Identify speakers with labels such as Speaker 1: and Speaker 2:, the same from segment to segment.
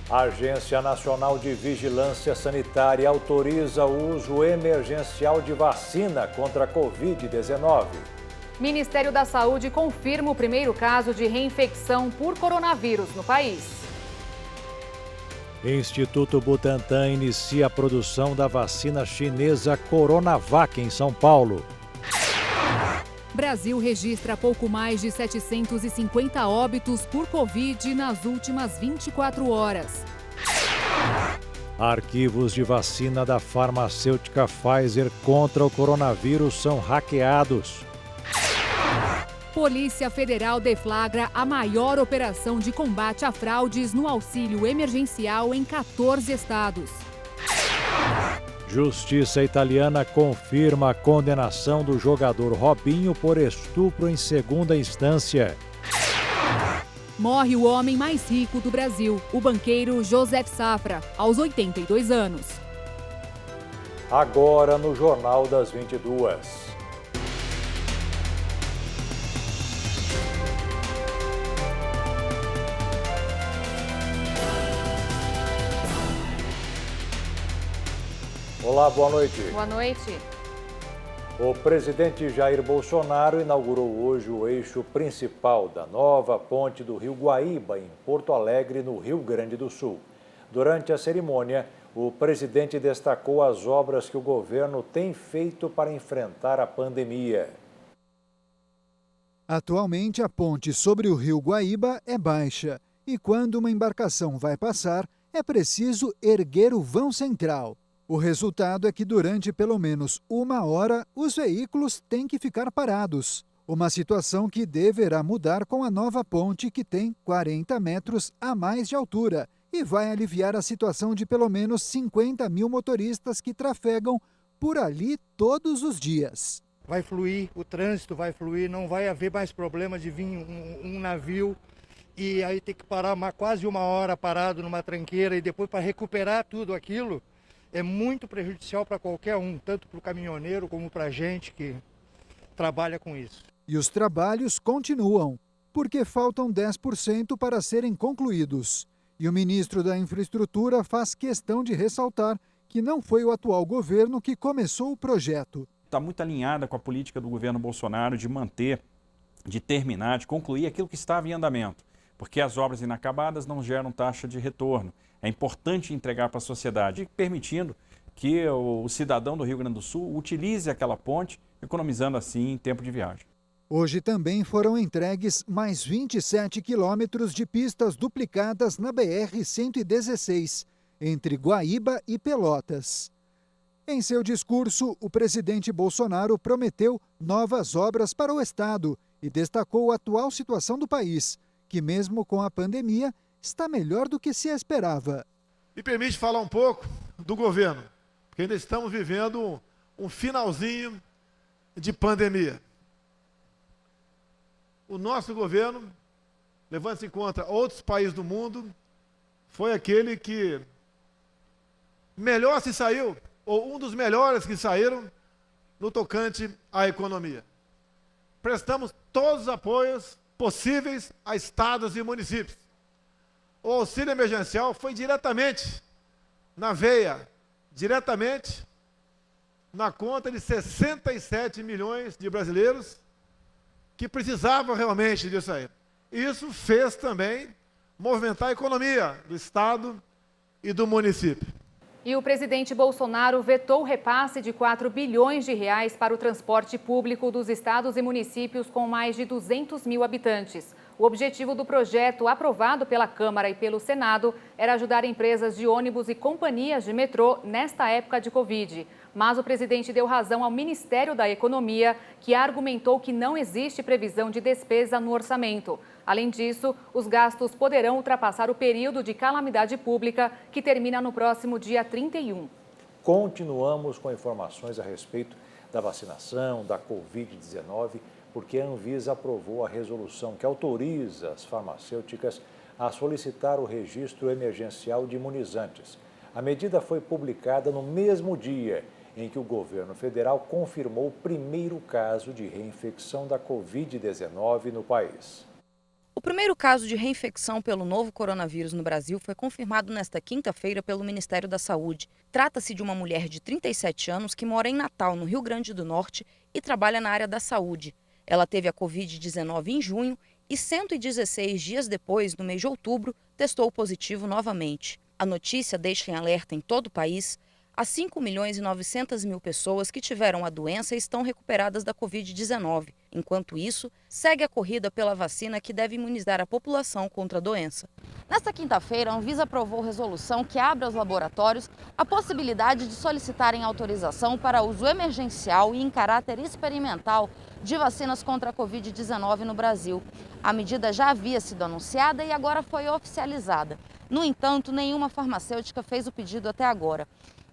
Speaker 1: A Agência Nacional de Vigilância Sanitária autoriza o uso emergencial de vacina contra a Covid-19.
Speaker 2: Ministério da Saúde confirma o primeiro caso de reinfecção por coronavírus no país.
Speaker 1: Instituto Butantan inicia a produção da vacina chinesa Coronavac em São Paulo.
Speaker 2: Brasil registra pouco mais de 750 óbitos por Covid nas últimas 24 horas.
Speaker 1: Arquivos de vacina da farmacêutica Pfizer contra o coronavírus são hackeados.
Speaker 2: Polícia Federal deflagra a maior operação de combate a fraudes no auxílio emergencial em 14 estados.
Speaker 1: Justiça italiana confirma a condenação do jogador Robinho por estupro em segunda instância.
Speaker 2: Morre o homem mais rico do Brasil, o banqueiro Joseph Safra, aos 82 anos.
Speaker 1: Agora no Jornal das 22. Olá, boa noite.
Speaker 2: Boa noite.
Speaker 1: O presidente Jair Bolsonaro inaugurou hoje o eixo principal da nova ponte do Rio Guaíba, em Porto Alegre, no Rio Grande do Sul. Durante a cerimônia, o presidente destacou as obras que o governo tem feito para enfrentar a pandemia.
Speaker 3: Atualmente, a ponte sobre o Rio Guaíba é baixa e quando uma embarcação vai passar, é preciso erguer o vão central. O resultado é que durante pelo menos uma hora os veículos têm que ficar parados. Uma situação que deverá mudar com a nova ponte que tem 40 metros a mais de altura e vai aliviar a situação de pelo menos 50 mil motoristas que trafegam por ali todos os dias.
Speaker 4: Vai fluir, o trânsito vai fluir, não vai haver mais problema de vir um navio e aí ter que parar quase uma hora parado numa tranqueira e depois para recuperar tudo aquilo. É muito prejudicial para qualquer um, tanto para o caminhoneiro como para a gente que trabalha com isso.
Speaker 3: E os trabalhos continuam, porque faltam 10% para serem concluídos. E o ministro da Infraestrutura faz questão de ressaltar que não foi o atual governo que começou o projeto.
Speaker 5: Está muito alinhada com a política do governo Bolsonaro de manter, de terminar, de concluir aquilo que estava em andamento. Porque as obras inacabadas não geram taxa de retorno. É importante entregar para a sociedade, permitindo que o cidadão do Rio Grande do Sul utilize aquela ponte, economizando assim tempo de viagem.
Speaker 3: Hoje também foram entregues mais 27 quilômetros de pistas duplicadas na BR-116, entre Guaíba e Pelotas. Em seu discurso, o presidente Bolsonaro prometeu novas obras para o Estado e destacou a atual situação do país, que mesmo com a pandemia, está melhor do que se esperava.
Speaker 6: Me permite falar um pouco do governo, porque ainda estamos vivendo um finalzinho de pandemia. O nosso governo, levando-se em conta outros países do mundo, foi aquele que melhor se saiu, ou um dos melhores que saíram, no tocante à economia. Prestamos todos os apoios possíveis a estados e municípios. O auxílio emergencial foi diretamente na veia, diretamente na conta de 67 milhões de brasileiros que precisavam realmente disso aí. Isso fez também movimentar a economia do estado e do município.
Speaker 2: E o presidente Bolsonaro vetou o repasse de 4 bilhões de reais para o transporte público dos estados e municípios com mais de 200 mil habitantes. O objetivo do projeto, aprovado pela Câmara e pelo Senado, era ajudar empresas de ônibus e companhias de metrô nesta época de Covid. Mas o presidente deu razão ao Ministério da Economia, que argumentou que não existe previsão de despesa no orçamento. Além disso, os gastos poderão ultrapassar o período de calamidade pública, que termina no próximo dia 31.
Speaker 1: Continuamos com informações a respeito da vacinação, da Covid-19, porque a Anvisa aprovou a resolução que autoriza as farmacêuticas a solicitar o registro emergencial de imunizantes. A medida foi publicada no mesmo dia em que o governo federal confirmou o primeiro caso de reinfecção da Covid-19 no país.
Speaker 7: O primeiro caso de reinfecção pelo novo coronavírus no Brasil foi confirmado nesta quinta-feira pelo Ministério da Saúde. Trata-se de uma mulher de 37 anos que mora em Natal, no Rio Grande do Norte, e trabalha na área da saúde. Ela teve a Covid-19 em junho e 116 dias depois, no mês de outubro, testou positivo novamente. A notícia deixa em alerta em todo o país. As 5.900.000 pessoas que tiveram a doença estão recuperadas da Covid-19. Enquanto isso, segue a corrida pela vacina que deve imunizar a população contra a doença. Nesta quinta-feira, a Anvisa aprovou resolução que abre aos laboratórios a possibilidade de solicitarem autorização para uso emergencial e em caráter experimental de vacinas contra a Covid-19 no Brasil. A medida já havia sido anunciada e agora foi oficializada. No entanto, nenhuma farmacêutica fez o pedido até agora.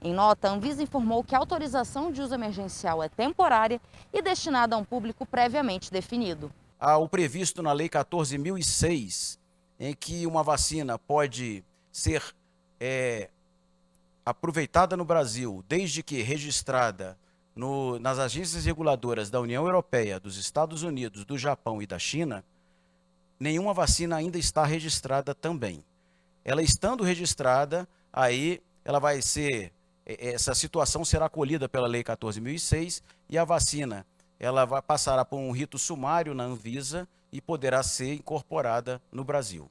Speaker 7: Em nota, a Anvisa informou que a autorização de uso emergencial é temporária e destinada a um público previamente definido.
Speaker 8: Há o previsto na Lei 14.006, em que uma vacina pode ser aproveitada no Brasil, desde que registrada nas agências reguladoras da União Europeia, dos Estados Unidos, do Japão e da China, nenhuma vacina ainda está registrada também. Ela estando registrada, aí ela vai ser... Essa situação será acolhida pela Lei 14.006 e a vacina ela passará por um rito sumário na Anvisa e poderá ser incorporada no Brasil.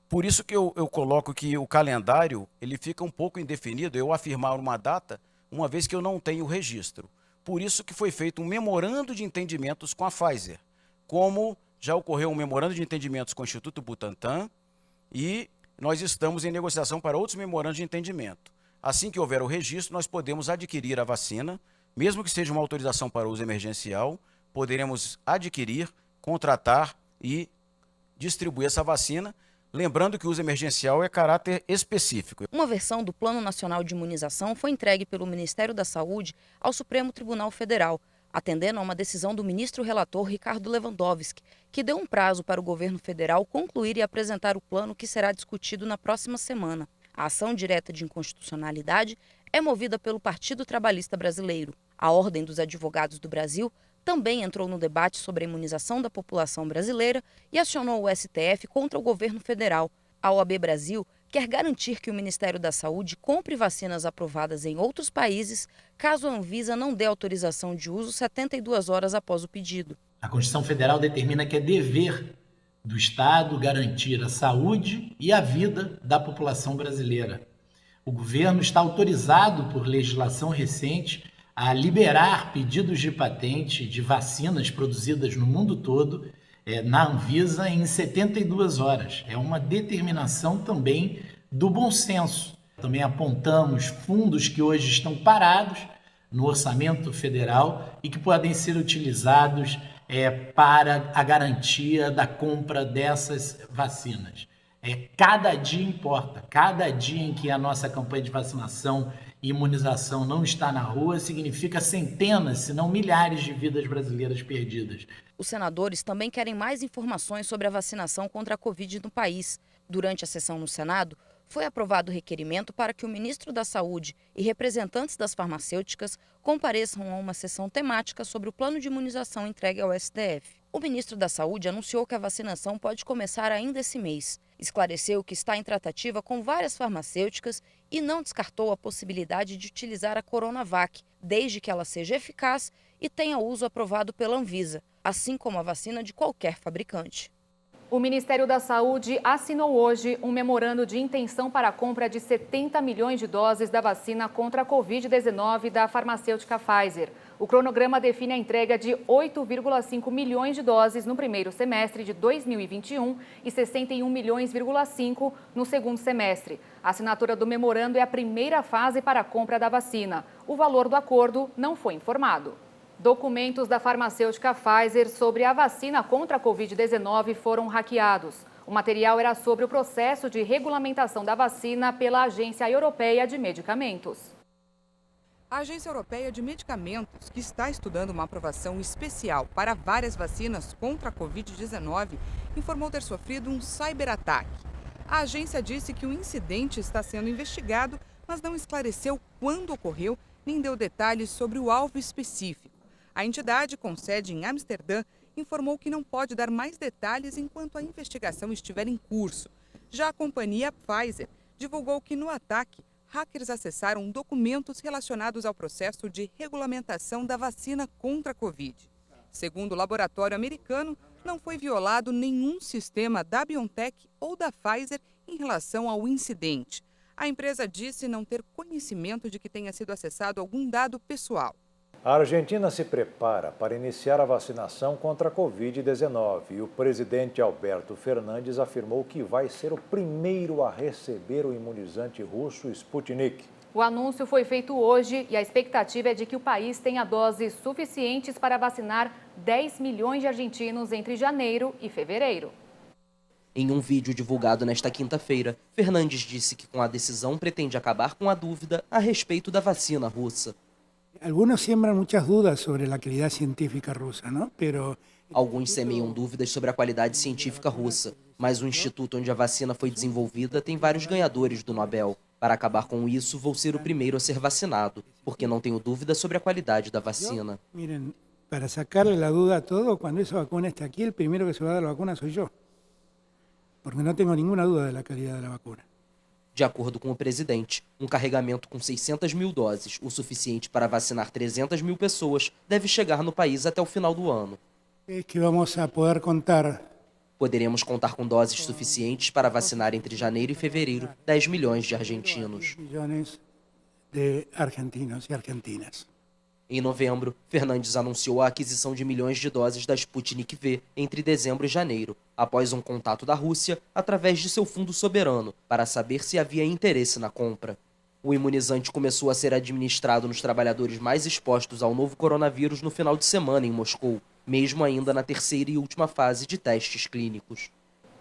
Speaker 8: Por isso que eu coloco que o calendário ele fica um pouco indefinido, eu afirmar uma data, uma vez que eu não tenho registro. Por isso que foi feito um memorando de entendimentos com a Pfizer, como já ocorreu um memorando de entendimentos com o Instituto Butantan e nós estamos em negociação para outros memorandos de entendimento. Assim que houver o registro, nós podemos adquirir a vacina, mesmo que seja uma autorização para uso emergencial, poderemos adquirir, contratar e distribuir essa vacina, lembrando que o uso emergencial é caráter específico.
Speaker 7: Uma versão do Plano Nacional de Imunização foi entregue pelo Ministério da Saúde ao Supremo Tribunal Federal, atendendo a uma decisão do ministro relator Ricardo Lewandowski, que deu um prazo para o governo federal concluir e apresentar o plano que será discutido na próxima semana. A ação direta de inconstitucionalidade é movida pelo Partido Trabalhista Brasileiro. A Ordem dos Advogados do Brasil também entrou no debate sobre a imunização da população brasileira e acionou o STF contra o governo federal. A OAB Brasil quer garantir que o Ministério da Saúde compre vacinas aprovadas em outros países, caso a Anvisa não dê autorização de uso 72 horas após o pedido.
Speaker 9: A Constituição Federal determina que é dever do Estado garantir a saúde e a vida da população brasileira. O governo está autorizado por legislação recente a liberar pedidos de patente de vacinas produzidas no mundo todo na Anvisa em 72 horas. É uma determinação também do bom senso. Também apontamos fundos que hoje estão parados no orçamento federal e que podem ser utilizados para a garantia da compra dessas vacinas. Cada dia importa. Cada dia em que a nossa campanha de vacinação e imunização não está na rua significa centenas, se não milhares de vidas brasileiras perdidas.
Speaker 7: Os senadores também querem mais informações sobre a vacinação contra a Covid no país. Durante a sessão no Senado, foi aprovado o requerimento para que o ministro da Saúde e representantes das farmacêuticas compareçam a uma sessão temática sobre o plano de imunização entregue ao STF. O ministro da Saúde anunciou que a vacinação pode começar ainda esse mês. Esclareceu que está em tratativa com várias farmacêuticas e não descartou a possibilidade de utilizar a Coronavac, desde que ela seja eficaz e tenha uso aprovado pela Anvisa, assim como a vacina de qualquer fabricante.
Speaker 2: O Ministério da Saúde assinou hoje um memorando de intenção para a compra de 70 milhões de doses da vacina contra a Covid-19 da farmacêutica Pfizer. O cronograma define a entrega de 8,5 milhões de doses no primeiro semestre de 2021 e 61,5 milhões no segundo semestre. A assinatura do memorando é a primeira fase para a compra da vacina. O valor do acordo não foi informado. Documentos da farmacêutica Pfizer sobre a vacina contra a Covid-19 foram hackeados. O material era sobre o processo de regulamentação da vacina pela Agência Europeia de Medicamentos.
Speaker 10: A Agência Europeia de Medicamentos, que está estudando uma aprovação especial para várias vacinas contra a Covid-19, informou ter sofrido um cyberataque. A agência disse que o incidente está sendo investigado, mas não esclareceu quando ocorreu nem deu detalhes sobre o alvo específico. A entidade, com sede em Amsterdã, informou que não pode dar mais detalhes enquanto a investigação estiver em curso. Já a companhia Pfizer divulgou que no ataque, hackers acessaram documentos relacionados ao processo de regulamentação da vacina contra a Covid. Segundo o laboratório americano, não foi violado nenhum sistema da BioNTech ou da Pfizer em relação ao incidente. A empresa disse não ter conhecimento de que tenha sido acessado algum dado pessoal.
Speaker 1: A Argentina se prepara para iniciar a vacinação contra a Covid-19 e o presidente Alberto Fernandes afirmou que vai ser o primeiro a receber o imunizante russo Sputnik.
Speaker 2: O anúncio foi feito hoje e a expectativa é de que o país tenha doses suficientes para vacinar 10 milhões de argentinos entre janeiro e fevereiro.
Speaker 11: Em um vídeo divulgado nesta quinta-feira, Fernandes disse que com a decisão pretende acabar com a dúvida a respeito da vacina russa.
Speaker 12: Alguns siembram muitas dúvidas sobre a qualidade científica russa, não?
Speaker 11: Alguns semeiam dúvidas sobre a qualidade científica russa, mas o instituto onde a vacina foi desenvolvida tem vários ganhadores do Nobel. Para acabar com isso, vou ser o primeiro a ser vacinado, porque não tenho dúvida sobre a qualidade da vacina.
Speaker 12: Miren, para sacarle a dúvida a todo, quando essa vacuna está aqui, o primeiro que se vai dar a vacuna sou eu. Porque não tenho nenhuma dúvida da qualidade da vacuna.
Speaker 11: De acordo com o presidente, um carregamento com 600 mil doses, o suficiente para vacinar 300 mil pessoas, deve chegar no país até o final do ano.
Speaker 12: É que vamos a poder contar.
Speaker 11: Poderemos contar com doses suficientes para vacinar entre janeiro e fevereiro 10 milhões de argentinos.
Speaker 12: Milhões de argentinos e argentinas.
Speaker 11: Em novembro, Fernandes anunciou a aquisição de milhões de doses da Sputnik V entre dezembro e janeiro, após um contato da Rússia através de seu fundo soberano, para saber se havia interesse na compra. O imunizante começou a ser administrado nos trabalhadores mais expostos ao novo coronavírus no final de semana em Moscou, mesmo ainda na terceira e última fase de testes clínicos.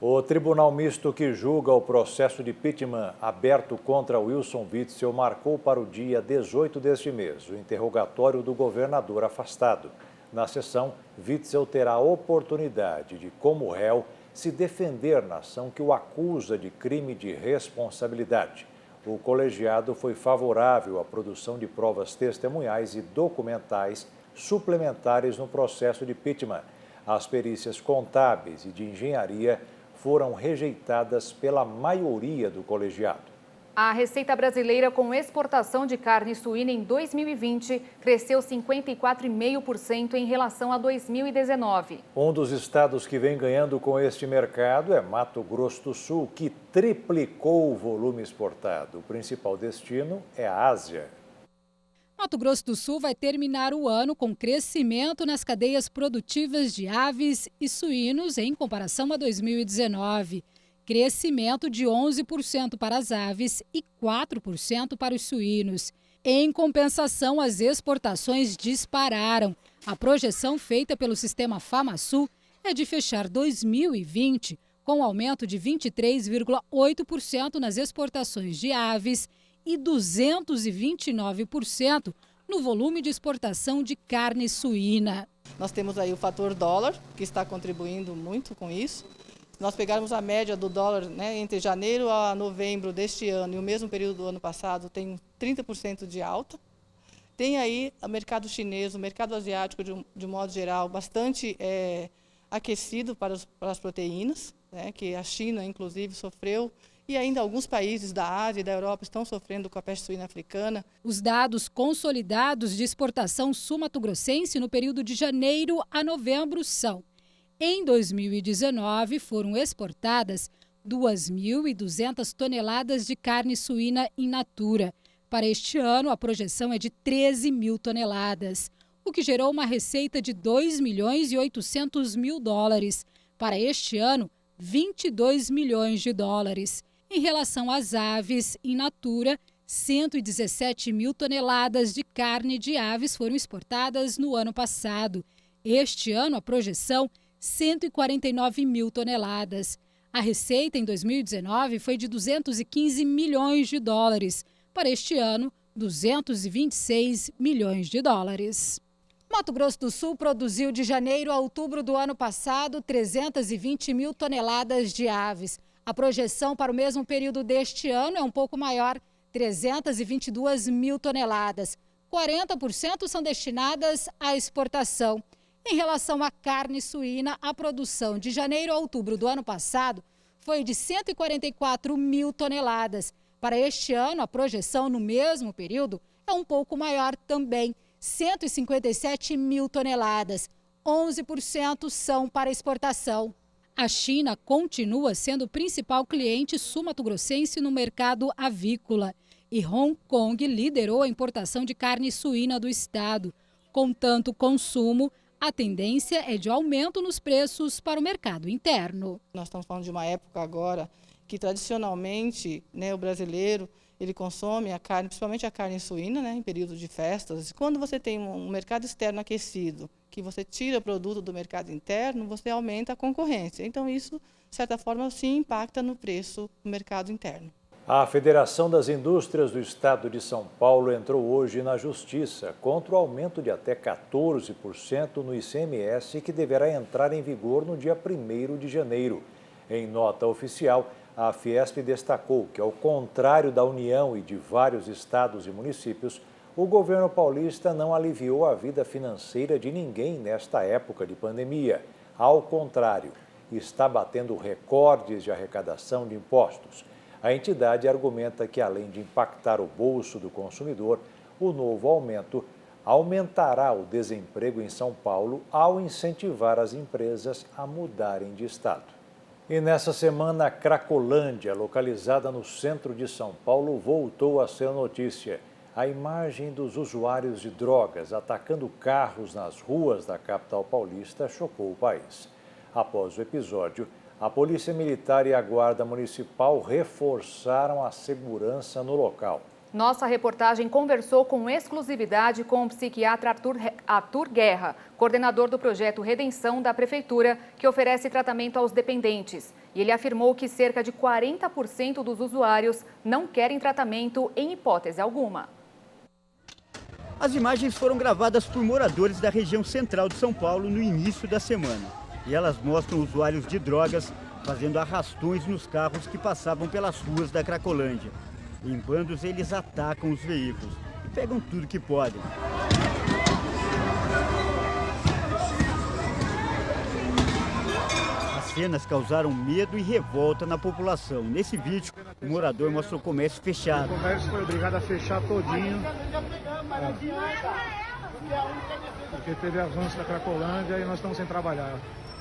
Speaker 1: O Tribunal Misto que julga o processo de impeachment aberto contra Wilson Witzel marcou para o dia 18 deste mês o interrogatório do governador afastado. Na sessão, Witzel terá a oportunidade de, como réu, se defender na ação que o acusa de crime de responsabilidade. O colegiado foi favorável à produção de provas testemunhais e documentais suplementares no processo de impeachment. As perícias contábeis e de engenharia foram rejeitadas pela maioria do colegiado.
Speaker 2: A receita brasileira com exportação de carne suína em 2020 cresceu 54,5% em relação a 2019.
Speaker 1: Um dos estados que vem ganhando com este mercado é Mato Grosso do Sul, que triplicou o volume exportado. O principal destino é a Ásia.
Speaker 13: Mato Grosso do Sul vai terminar o ano com crescimento nas cadeias produtivas de aves e suínos em comparação a 2019. Crescimento de 11% para as aves e 4% para os suínos. Em compensação, as exportações dispararam. A projeção feita pelo sistema FamaSul é de fechar 2020 com um aumento de 23,8% nas exportações de aves e 229% no volume de exportação de carne suína.
Speaker 14: Nós temos aí o fator dólar, que está contribuindo muito com isso. Se nós pegarmos a média do dólar, né, entre janeiro a novembro deste ano e o mesmo período do ano passado, tem 30% de alta. Tem aí o mercado chinês, o mercado asiático, de modo geral, bastante aquecido para as proteínas, né, que a China, inclusive, sofreu. E ainda alguns países da Ásia e da Europa estão sofrendo com a peste suína africana.
Speaker 13: Os dados consolidados de exportação sul-mato-grossense no período de janeiro a novembro são: em 2019, foram exportadas 2.200 toneladas de carne suína in natura. Para este ano, a projeção é de 13 mil toneladas, o que gerou uma receita de 2 milhões e 800 mil dólares. Para este ano, 22 milhões de dólares. Em relação às aves in natura, 117 mil toneladas de carne de aves foram exportadas no ano passado. Este ano, a projeção, 149 mil toneladas. A receita em 2019 foi de 215 milhões de dólares. Para este ano, 226 milhões de dólares. Mato Grosso do Sul produziu de janeiro a outubro do ano passado 320 mil toneladas de aves. A projeção para o mesmo período deste ano é um pouco maior, 322 mil toneladas. 40% são destinadas à exportação. Em relação à carne suína, a produção de janeiro a outubro do ano passado foi de 144 mil toneladas. Para este ano, a projeção no mesmo período é um pouco maior também, 157 mil toneladas. 11% são para exportação. A China continua sendo o principal cliente sul-mato-grossense no mercado avícola. E Hong Kong liderou a importação de carne suína do estado. Com tanto consumo, a tendência é de aumento nos preços para o mercado interno.
Speaker 14: Nós estamos falando de uma época agora que tradicionalmente, o brasileiro ele consome a carne, principalmente a carne suína, em período de festas. Quando você tem um mercado externo aquecido, que você tira produto do mercado interno, você aumenta a concorrência. Então isso, de certa forma, sim impacta no preço do mercado interno.
Speaker 1: A Federação das Indústrias do Estado de São Paulo entrou hoje na Justiça contra o aumento de até 14% no ICMS que deverá entrar em vigor no dia 1º de janeiro. Em nota oficial, a Fiesp destacou que, ao contrário da União e de vários estados e municípios, o governo paulista não aliviou a vida financeira de ninguém nesta época de pandemia. Ao contrário, está batendo recordes de arrecadação de impostos. A entidade argumenta que, além de impactar o bolso do consumidor, o novo aumento aumentará o desemprego em São Paulo ao incentivar as empresas a mudarem de estado. E nessa semana, a Cracolândia, localizada no centro de São Paulo, voltou a ser notícia. A imagem dos usuários de drogas atacando carros nas ruas da capital paulista chocou o país. Após o episódio, a Polícia Militar e a Guarda Municipal reforçaram a segurança no local.
Speaker 2: Nossa reportagem conversou com exclusividade com o psiquiatra Arthur Guerra, coordenador do projeto Redenção da Prefeitura, que oferece tratamento aos dependentes. E ele afirmou que cerca de 40% dos usuários não querem tratamento em hipótese alguma.
Speaker 15: As imagens foram gravadas por moradores da região central de São Paulo no início da semana. E elas mostram usuários de drogas fazendo arrastões nos carros que passavam pelas ruas da Cracolândia. Em bandos, eles atacam os veículos e pegam tudo que podem. As cenas causaram medo e revolta na população. Nesse vídeo, o morador mostra o comércio fechado.
Speaker 16: O comércio foi obrigado a fechar todinho. Porque teve avanço da Cracolândia e nós estamos sem trabalhar.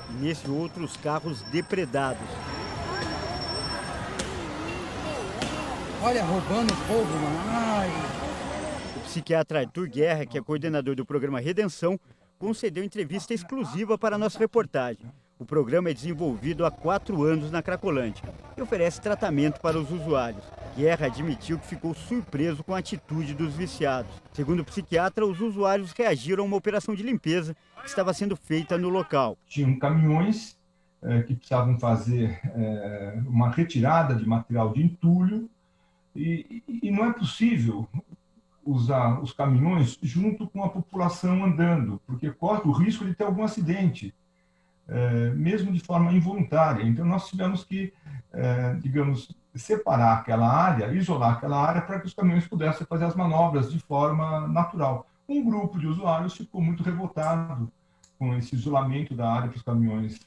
Speaker 15: E nesse outro, os carros depredados.
Speaker 17: Olha, roubando fogo, mano. Ai.
Speaker 15: O psiquiatra Arthur Guerra, que é coordenador do programa Redenção, concedeu entrevista exclusiva para a nossa reportagem. O programa é desenvolvido há 4 anos na Cracolândia e oferece tratamento para os usuários. Guerra admitiu que ficou surpreso com a atitude dos viciados. Segundo o psiquiatra, os usuários reagiram a uma operação de limpeza que estava sendo feita no local.
Speaker 18: Tinham caminhões que precisavam fazer uma retirada de material de entulho e não é possível usar os caminhões junto com a população andando, porque corre o risco de ter algum acidente, mesmo de forma involuntária. Então nós tivemos que, separar aquela área, isolar aquela área para que os caminhões pudessem fazer as manobras de forma natural. Um grupo de usuários ficou muito revoltado com esse isolamento da área para os caminhões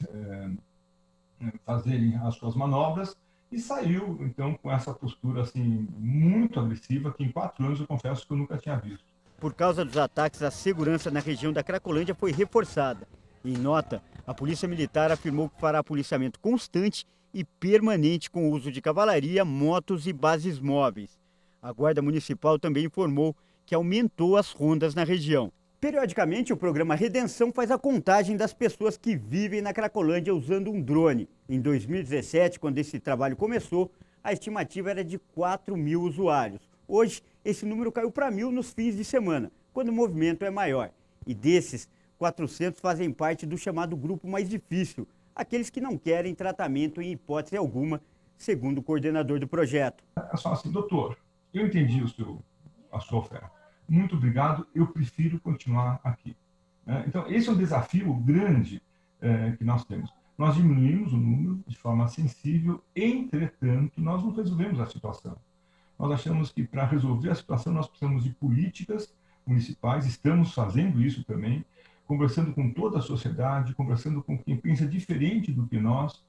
Speaker 18: fazerem as suas manobras e saiu, então, com essa postura assim, muito agressiva, que em 4 anos eu confesso que eu nunca tinha visto.
Speaker 15: Por causa dos ataques, a segurança na região da Cracolândia foi reforçada. Em nota, a Polícia Militar afirmou que fará policiamento constante e permanente com o uso de cavalaria, motos e bases móveis. A Guarda Municipal também informou que aumentou as rondas na região. Periodicamente, o programa Redenção faz a contagem das pessoas que vivem na Cracolândia usando um drone. Em 2017, quando esse trabalho começou, a estimativa era de 4.000 usuários. Hoje, esse número caiu para 1.000 nos fins de semana, quando o movimento é maior. E desses, 400 fazem parte do chamado grupo mais difícil, aqueles que não querem tratamento em hipótese alguma, segundo o coordenador do projeto.
Speaker 18: É só assim, doutor, eu entendi a sua oferta. Muito obrigado, eu prefiro continuar aqui. Então, esse é um desafio grande que nós temos. Nós diminuímos o número de forma sensível, entretanto, nós não resolvemos a situação. Nós achamos que para resolver a situação nós precisamos de políticas municipais, estamos fazendo isso também, conversando com toda a sociedade, conversando com quem pensa diferente do que nós,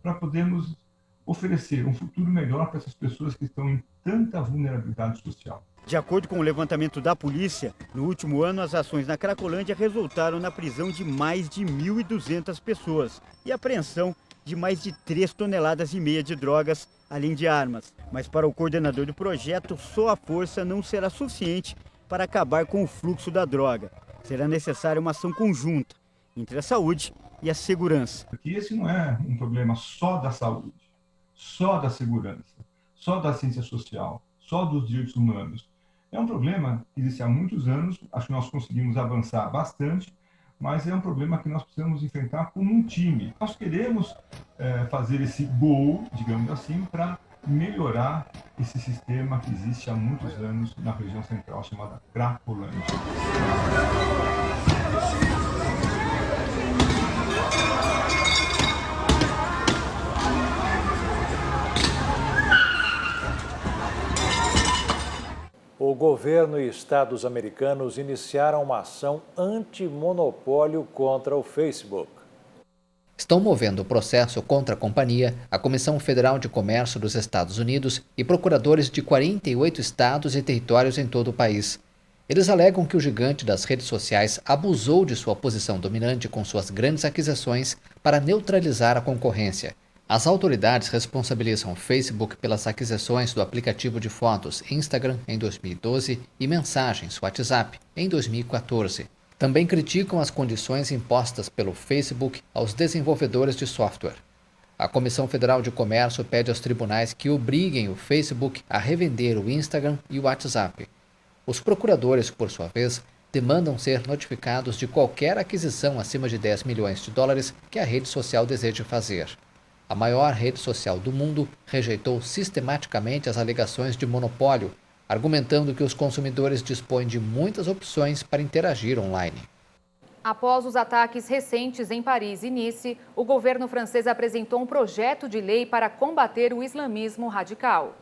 Speaker 18: para podermos oferecer um futuro melhor para essas pessoas que estão em tanta vulnerabilidade social.
Speaker 15: De acordo com o levantamento da polícia, no último ano as ações na Cracolândia resultaram na prisão de mais de 1.200 pessoas e apreensão de mais de 3,5 toneladas de drogas, além de armas. Mas para o coordenador do projeto, só a força não será suficiente para acabar com o fluxo da droga. Será necessária uma ação conjunta entre a saúde e a segurança.
Speaker 18: Porque esse não é um problema só da saúde, só da segurança, só da ciência social, só dos direitos humanos. É um problema que existe há muitos anos, acho que nós conseguimos avançar bastante, mas é um problema que nós precisamos enfrentar como um time. Nós queremos fazer esse gol, digamos assim, para melhorar esse sistema que existe há muitos anos na região central, chamada Cracolândia.
Speaker 1: O governo e estados americanos iniciaram uma ação antimonopólio contra o Facebook.
Speaker 19: Estão movendo o processo contra a companhia, a Comissão Federal de Comércio dos Estados Unidos e procuradores de 48 estados e territórios em todo o país. Eles alegam que o gigante das redes sociais abusou de sua posição dominante com suas grandes aquisições para neutralizar a concorrência. As autoridades responsabilizam o Facebook pelas aquisições do aplicativo de fotos Instagram em 2012 e mensagens WhatsApp em 2014. Também criticam as condições impostas pelo Facebook aos desenvolvedores de software. A Comissão Federal de Comércio pede aos tribunais que obriguem o Facebook a revender o Instagram e o WhatsApp. Os procuradores, por sua vez, demandam ser notificados de qualquer aquisição acima de $10 milhões que a rede social deseje fazer. A maior rede social do mundo rejeitou sistematicamente as alegações de monopólio, argumentando que os consumidores dispõem de muitas opções para interagir online.
Speaker 2: Após os ataques recentes em Paris e Nice, o governo francês apresentou um projeto de lei para combater o islamismo radical.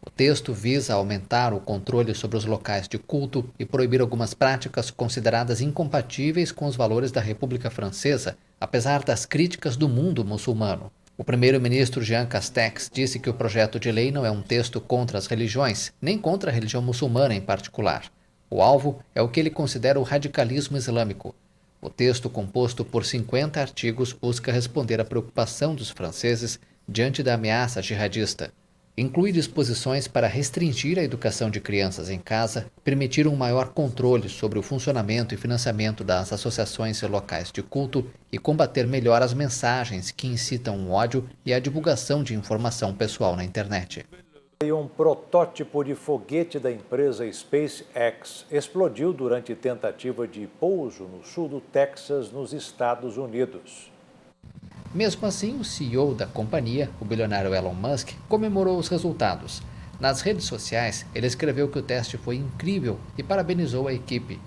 Speaker 19: O texto visa aumentar o controle sobre os locais de culto e proibir algumas práticas consideradas incompatíveis com os valores da República Francesa, apesar das críticas do mundo muçulmano. O primeiro-ministro Jean Castex disse que o projeto de lei não é um texto contra as religiões, nem contra a religião muçulmana em particular. O alvo é o que ele considera o radicalismo islâmico. O texto, composto por 50 artigos, busca responder à preocupação dos franceses diante da ameaça jihadista. Inclui disposições para restringir a educação de crianças em casa, permitir um maior controle sobre o funcionamento e financiamento das associações locais de culto e combater melhor as mensagens que incitam o ódio e a divulgação de informação pessoal na internet.
Speaker 1: Um protótipo de foguete da empresa SpaceX explodiu durante tentativa de pouso no sul do Texas, nos Estados Unidos.
Speaker 19: Mesmo assim, o CEO da companhia, o bilionário Elon Musk, comemorou os resultados. Nas redes sociais, ele escreveu que o teste foi incrível e parabenizou a equipe.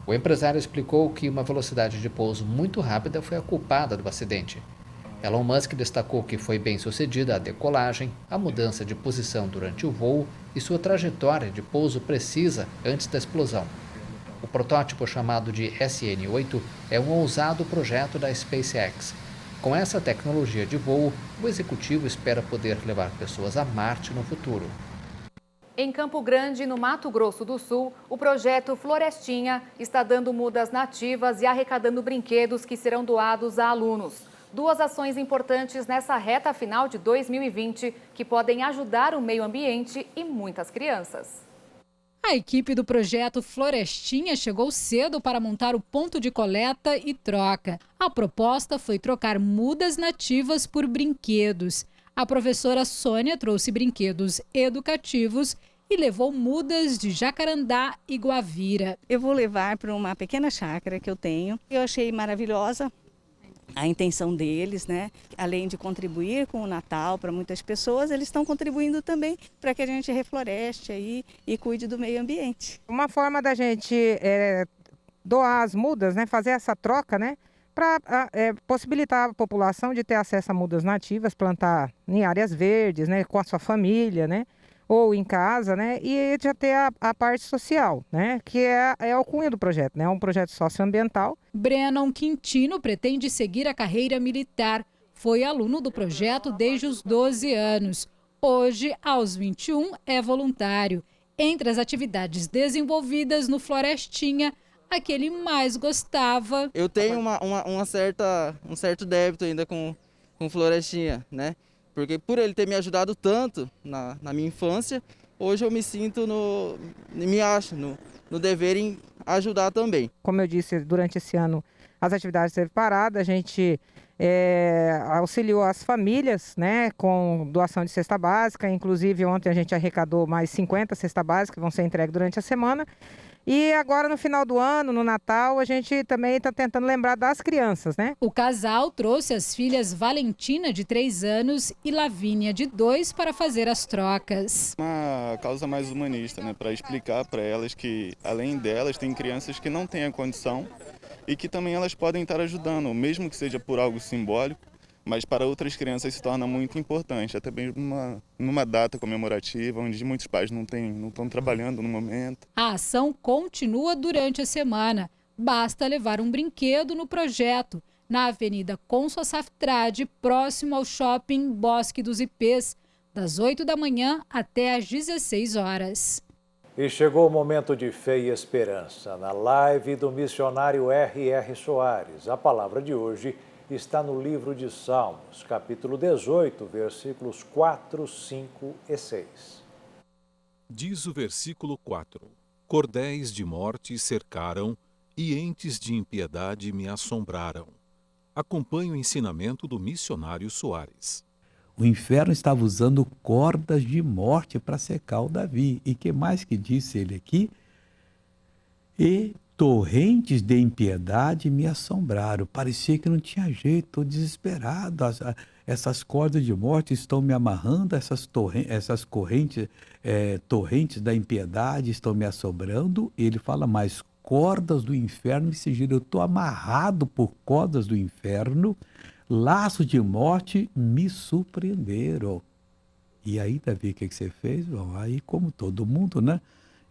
Speaker 19: O empresário explicou que uma velocidade de pouso muito rápida foi a culpada do acidente. Elon Musk destacou que foi bem sucedida a decolagem, a mudança de posição durante o voo e sua trajetória de pouso precisa antes da explosão. O protótipo, chamado de SN8, é um ousado projeto da SpaceX. Com essa tecnologia de voo, o executivo espera poder levar pessoas a Marte no futuro.
Speaker 2: Em Campo Grande, no Mato Grosso do Sul, o projeto Florestinha está dando mudas nativas e arrecadando brinquedos que serão doados a alunos. Duas ações importantes nessa reta final de 2020 que podem ajudar o meio ambiente e muitas crianças.
Speaker 13: A equipe do projeto Florestinha chegou cedo para montar o ponto de coleta e troca. A proposta foi trocar mudas nativas por brinquedos. A professora Sônia trouxe brinquedos educativos e levou mudas de jacarandá e guavira.
Speaker 20: Eu vou levar para uma pequena chácara que eu tenho. Eu achei maravilhosa a intenção deles, né? Além de contribuir com o Natal para muitas pessoas, eles estão contribuindo também para que a gente refloreste aí e cuide do meio ambiente.
Speaker 21: Uma forma da gente doar as mudas, né? Fazer essa troca, né? Para possibilitar a população de ter acesso a mudas nativas, plantar em áreas verdes, né? Com a sua família, né? ou em casa, né? E já ter a parte social, né? Que é o cunho do projeto, né? É um projeto socioambiental.
Speaker 13: Brennan Quintino pretende seguir a carreira militar. Foi aluno do projeto desde os 12 anos. Hoje, aos 21, é voluntário. Entre as atividades desenvolvidas no Florestinha, a que ele mais gostava.
Speaker 4: Eu tenho um certo débito ainda com Florestinha, né? Porque por ele ter me ajudado tanto na minha infância, hoje eu me sinto me acho no dever em ajudar também.
Speaker 21: Como eu disse, durante esse ano as atividades esteve paradas, a gente auxiliou as famílias, né, com doação de cesta básica, inclusive ontem a gente arrecadou mais 50 cestas básicas que vão ser entregues durante a semana. E agora no final do ano, no Natal, a gente também está tentando lembrar das crianças, né?
Speaker 13: O casal trouxe as filhas Valentina, de 3 anos, e Lavínia, de 2, para fazer as trocas.
Speaker 22: Uma causa mais humanista, né? Para explicar para elas que, além delas, tem crianças que não têm a condição e que também elas podem estar ajudando, mesmo que seja por algo simbólico, mas para outras crianças se torna muito importante, até mesmo numa data comemorativa, onde muitos pais não estão trabalhando no momento.
Speaker 13: A ação continua durante a semana. Basta levar um brinquedo no projeto, na Avenida Consul Saftrade, próximo ao shopping Bosque dos Ipês, das 8 da manhã até às 16 horas.
Speaker 1: E chegou o momento de fé e esperança, na live do missionário R.R. Soares. A palavra de hoje está no livro de Salmos, capítulo 18, versículos 4, 5 e 6.
Speaker 23: Diz o versículo 4: Cordéis de morte cercaram e entes de impiedade me assombraram. Acompanhe o ensinamento do missionário Soares.
Speaker 24: O inferno estava usando cordas de morte para secar o Davi. E que mais que disse ele aqui? E torrentes de impiedade me assombraram. Parecia que não tinha jeito, estou desesperado. Essas cordas de morte estão me amarrando, essas correntes, torrentes da impiedade estão me assombrando. Ele fala mais, cordas do inferno me seguiram. Eu estou amarrado por cordas do inferno, laços de morte me surpreenderam. E aí, Davi, o que você fez? Bom, aí, como todo mundo, né?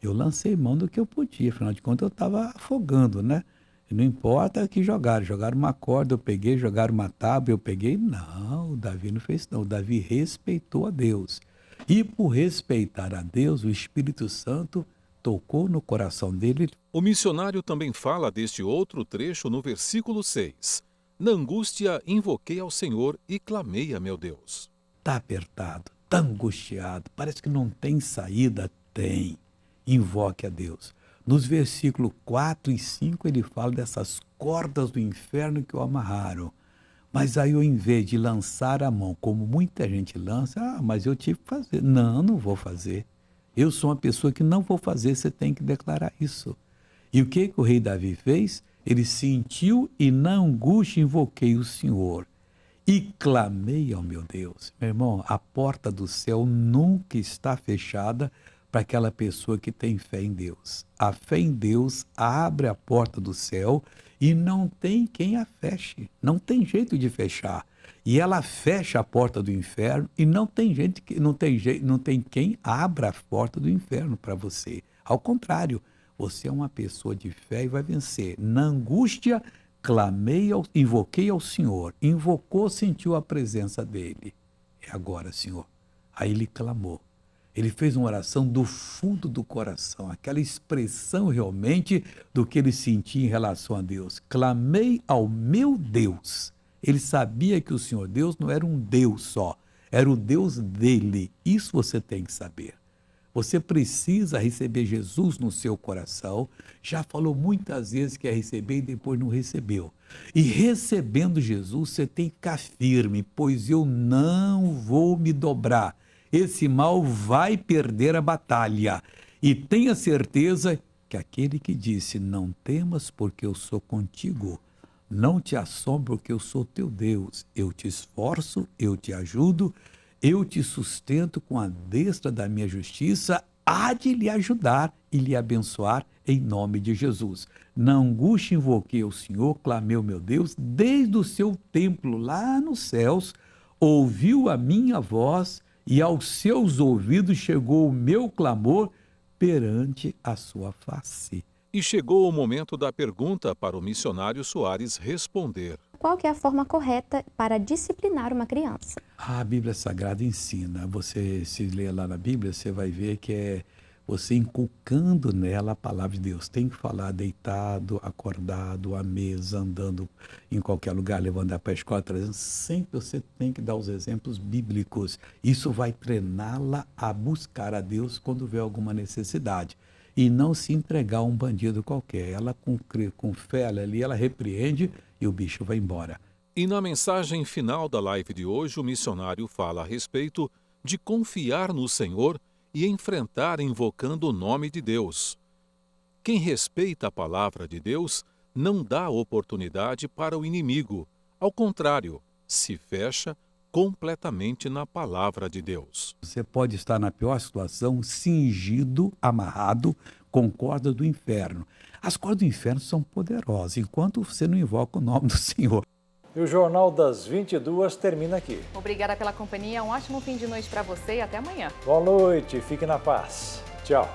Speaker 24: Eu lancei mão do que eu podia, afinal de contas eu estava afogando, né? E não importa que jogaram uma corda, eu peguei, jogaram uma tábua, eu peguei. Não, o Davi não fez não, o Davi respeitou a Deus. E por respeitar a Deus, o Espírito Santo tocou no coração dele.
Speaker 23: O missionário também fala deste outro trecho no versículo 6. Na angústia invoquei ao Senhor e clamei a meu Deus.
Speaker 24: Está apertado, está angustiado, parece que não tem saída. Tem. Invoque a Deus. Nos versículos 4 e 5 ele fala dessas cordas do inferno que o amarraram. Mas aí eu, em vez de lançar a mão, como muita gente lança, mas eu tive que fazer. Não vou fazer. Eu sou uma pessoa que não vou fazer, você tem que declarar isso. E o que o rei Davi fez? Ele sentiu e na angústia invoquei o Senhor e clamei ao meu Deus. Meu irmão, a porta do céu nunca está fechada para aquela pessoa que tem fé em Deus. A fé em Deus abre a porta do céu e não tem quem a feche. Não tem jeito de fechar. E ela fecha a porta do inferno e não tem quem abra a porta do inferno para você. Ao contrário, você é uma pessoa de fé e vai vencer. Na angústia, invoquei ao Senhor. Invocou, sentiu a presença dele. E agora, Senhor? Aí ele clamou. Ele fez uma oração do fundo do coração, aquela expressão realmente do que ele sentia em relação a Deus. Clamei ao meu Deus. Ele sabia que o Senhor Deus não era um Deus só, era o Deus dele. Isso você tem que saber. Você precisa receber Jesus no seu coração. Já falou muitas vezes que ia receber e depois não recebeu. E recebendo Jesus, você tem que ficar firme, pois eu não vou me dobrar. Esse mal vai perder a batalha. E tenha certeza que aquele que disse, não temas porque eu sou contigo, não te assombre porque eu sou teu Deus. Eu te esforço, eu te ajudo, eu te sustento com a destra da minha justiça, há de lhe ajudar e lhe abençoar em nome de Jesus. Na angústia invoquei ao Senhor, clamei ao meu Deus, desde o seu templo lá nos céus, ouviu a minha voz e aos seus ouvidos chegou o meu clamor perante a sua face.
Speaker 23: E chegou o momento da pergunta para o missionário Soares responder.
Speaker 3: Qual que é a forma correta para disciplinar uma criança?
Speaker 24: A Bíblia Sagrada ensina. Você se ler lá na Bíblia, você vai ver que é você inculcando nela a palavra de Deus. Tem que falar deitado, acordado, à mesa, andando em qualquer lugar, levando para a escola, trazendo. Sempre você tem que dar os exemplos bíblicos. Isso vai treiná-la a buscar a Deus quando vê alguma necessidade. E não se entregar a um bandido qualquer. Ela com fé ali, ela repreende e o bicho vai embora.
Speaker 23: E na mensagem final da live de hoje, o missionário fala a respeito de confiar no Senhor e enfrentar invocando o nome de Deus. Quem respeita a palavra de Deus não dá oportunidade para o inimigo. Ao contrário, se fecha completamente na palavra de Deus.
Speaker 24: Você pode estar na pior situação, cingido, amarrado com cordas do inferno. As cordas do inferno são poderosas, enquanto você não invoca o nome do Senhor.
Speaker 1: E o Jornal das 22 termina aqui.
Speaker 2: Obrigada pela companhia, um ótimo fim de noite para você e até amanhã.
Speaker 1: Boa noite, fique na paz. Tchau.